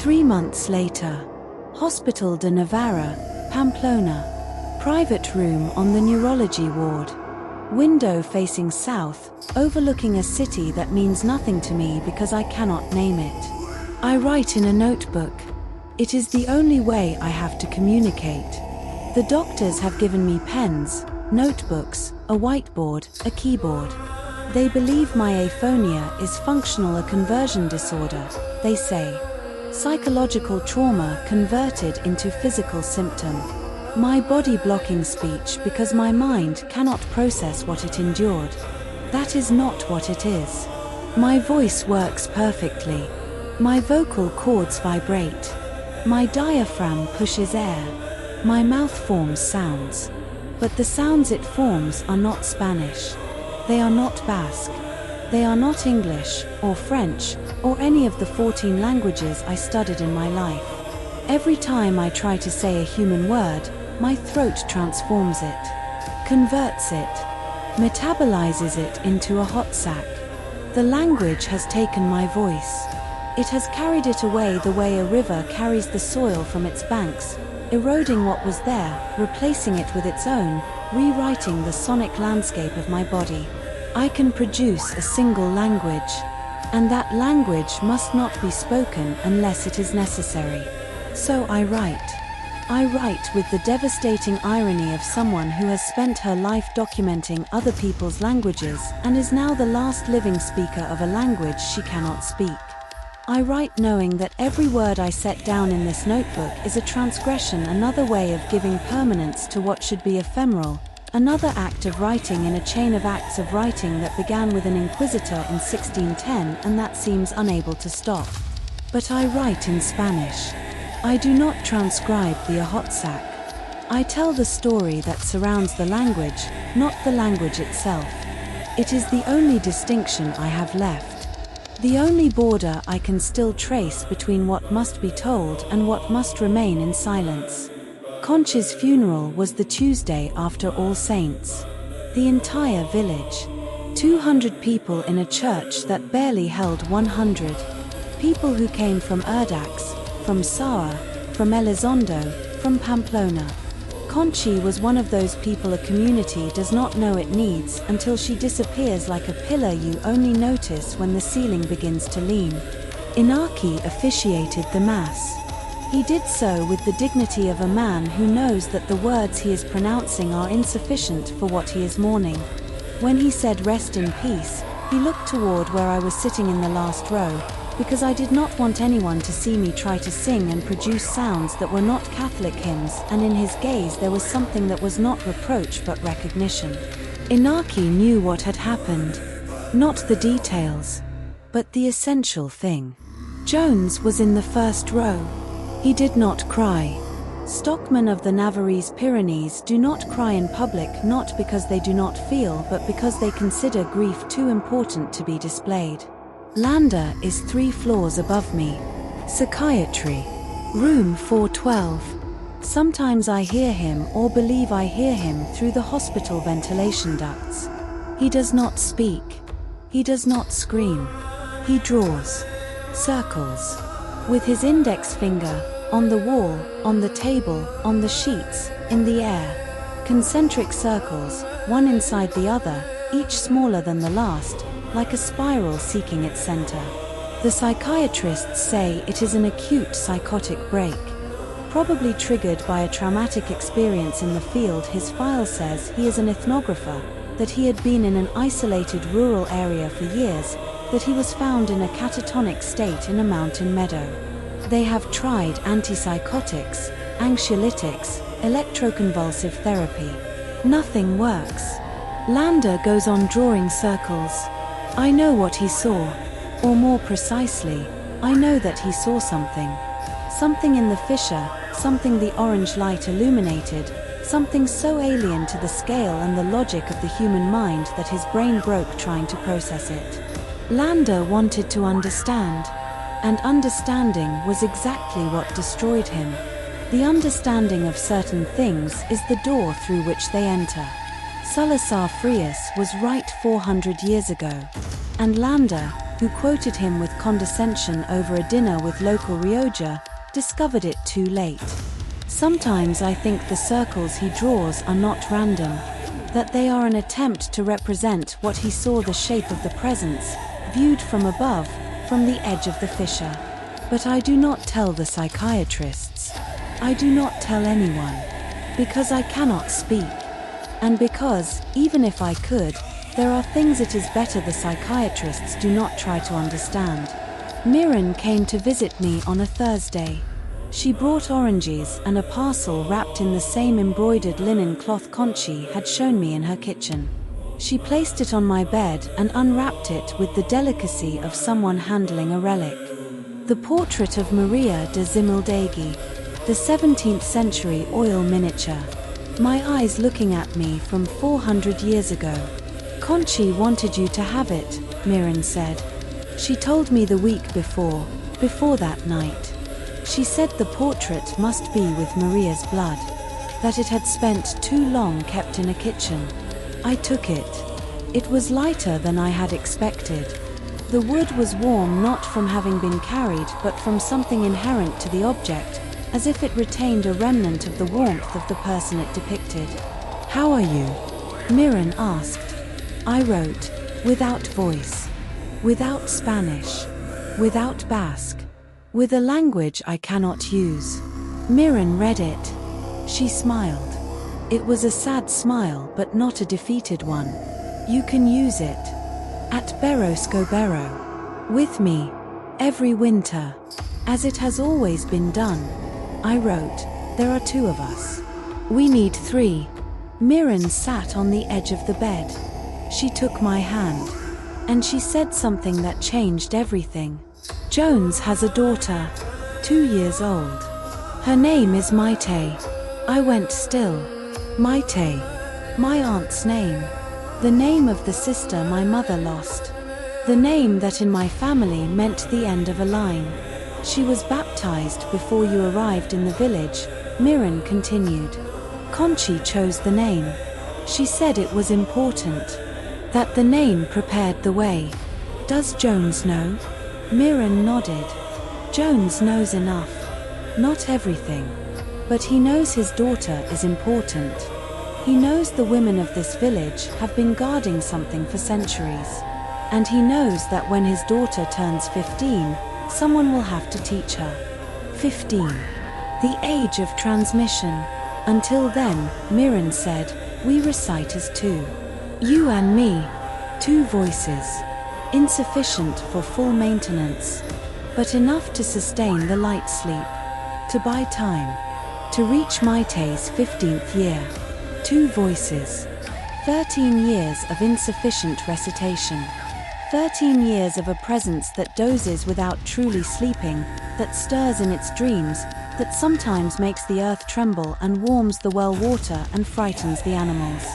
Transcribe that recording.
3 months later. Hospital de Navarra, Pamplona. Private room on the neurology ward. Window facing south, overlooking a city that means nothing to me because I cannot name it. I write in a notebook. It is the only way I have to communicate. The doctors have given me pens, notebooks, a whiteboard, a keyboard. They believe my aphonia is functional, a conversion disorder, they say. Psychological trauma converted into physical symptom. My body blocking speech because my mind cannot process what it endured. That is not what it is. My voice works perfectly. My vocal cords vibrate. My diaphragm pushes air. My mouth forms sounds. But the sounds it forms are not Spanish. They are not Basque. They are not English, or French, or any of the 14 languages I studied in my life. Every time I try to say a human word, my throat transforms it, converts it, metabolizes it into a hot sack. The language has taken my voice. It has carried it away the way a river carries the soil from its banks, eroding what was there, replacing it with its own, rewriting the sonic landscape of my body. I can produce a single language, and that language must not be spoken unless it is necessary. So I write. I write with the devastating irony of someone who has spent her life documenting other people's languages and is now the last living speaker of a language she cannot speak. I write knowing that every word I set down in this notebook is a transgression, another way of giving permanence to what should be ephemeral, another act of writing in a chain of acts of writing that began with an inquisitor in 1610 and that seems unable to stop. But I write in Spanish. I do not transcribe the Ahotsak. I tell the story that surrounds the language, not the language itself. It is the only distinction I have left. The only border I can still trace between what must be told and what must remain in silence. Kontxi's funeral was the Tuesday after All Saints. The entire village. 200 people in a church that barely held 100. People who came from Urdax, from Sawa, from Elizondo, from Pamplona. Kontxi was one of those people a community does not know it needs until she disappears like a pillar you only notice when the ceiling begins to lean. Inaki officiated the Mass. He did so with the dignity of a man who knows that the words he is pronouncing are insufficient for what he is mourning. When he said rest in peace, he looked toward where I was sitting in the last row, because I did not want anyone to see me try to sing and produce sounds that were not Catholic hymns, and in his gaze there was something that was not reproach but recognition. Inaki knew what had happened. Not the details, but the essential thing. Jones was in the first row. He did not cry. Stockmen of the Navarrese Pyrenees do not cry in public, not because they do not feel but because they consider grief too important to be displayed. Landa is 3 floors above me. Psychiatry. Room 412. Sometimes I hear him or believe I hear him through the hospital ventilation ducts. He does not speak. He does not scream. He draws circles with his index finger, on the wall, on the table, on the sheets, in the air. Concentric circles, one inside the other, each smaller than the last, like a spiral seeking its center. The psychiatrists say it is an acute psychotic break. Probably triggered by a traumatic experience in the field. His file says he is an ethnographer, that he had been in an isolated rural area for years, that he was found in a catatonic state in a mountain meadow. They have tried antipsychotics, anxiolytics, electroconvulsive therapy. Nothing works. Landa goes on drawing circles. I know what he saw. Or more precisely, I know that he saw something. Something in the fissure, something the orange light illuminated, something so alien to the scale and the logic of the human mind that his brain broke trying to process it. Landa wanted to understand. And understanding was exactly what destroyed him. The understanding of certain things is the door through which they enter. Salazar Frias was right 400 years ago. And Landa, who quoted him with condescension over a dinner with local Rioja, discovered it too late. Sometimes I think the circles he draws are not random, that they are an attempt to represent what he saw, the shape of the presence, viewed from above, from the edge of the fissure. But I do not tell the psychiatrists. I do not tell anyone. Because I cannot speak. And because, even if I could, there are things it is better the psychiatrists do not try to understand. Miren came to visit me on a Thursday. She brought oranges and a parcel wrapped in the same embroidered linen cloth Kontxi had shown me in her kitchen. She placed it on my bed and unwrapped it with the delicacy of someone handling a relic. The portrait of Maria de Zimildagi, the 17th century oil miniature. My eyes looking at me from 400 years ago. Kontxi wanted you to have it, Miren said. She told me the week before that night. She said the portrait must be with Maria's blood, that it had spent too long kept in a kitchen. I took it. It was lighter than I had expected. The wood was warm not from having been carried but from something inherent to the object, as if it retained a remnant of the warmth of the person it depicted. "How are you?" Miren asked. I wrote, without voice, without Spanish, without Basque, with a language I cannot use. Miren read it. She smiled. It was a sad smile but not a defeated one. "You can use it. At Berro Scobero. With me. Every winter. As it has always been done." I wrote, "There are 2 of us. We need 3. Miren sat on the edge of the bed. She took my hand. And she said something that changed everything. "Jones has a daughter, 2 years old. Her name is Maite." I went still. Maite. My aunt's name. The name of the sister my mother lost. The name that in my family meant the end of a line. "She was baptized before you arrived in the village," Miren continued. "Kontxi chose the name. She said it was important. That the name prepared the way. Does Jones know?" Miren nodded. "Jones knows enough. Not everything. But he knows his daughter is important. He knows the women of this village have been guarding something for centuries. And he knows that when his daughter turns 15, someone will have to teach her. 15. The age of transmission. Until then," Miren said, "we recite as 2. You and me. 2 voices. Insufficient for full maintenance. But enough to sustain the light sleep. To buy time. To reach Maite's 15th year. 2 voices. 13 years of insufficient recitation. 13 years of a presence that dozes without truly sleeping, that stirs in its dreams, that sometimes makes the earth tremble and warms the well water and frightens the animals.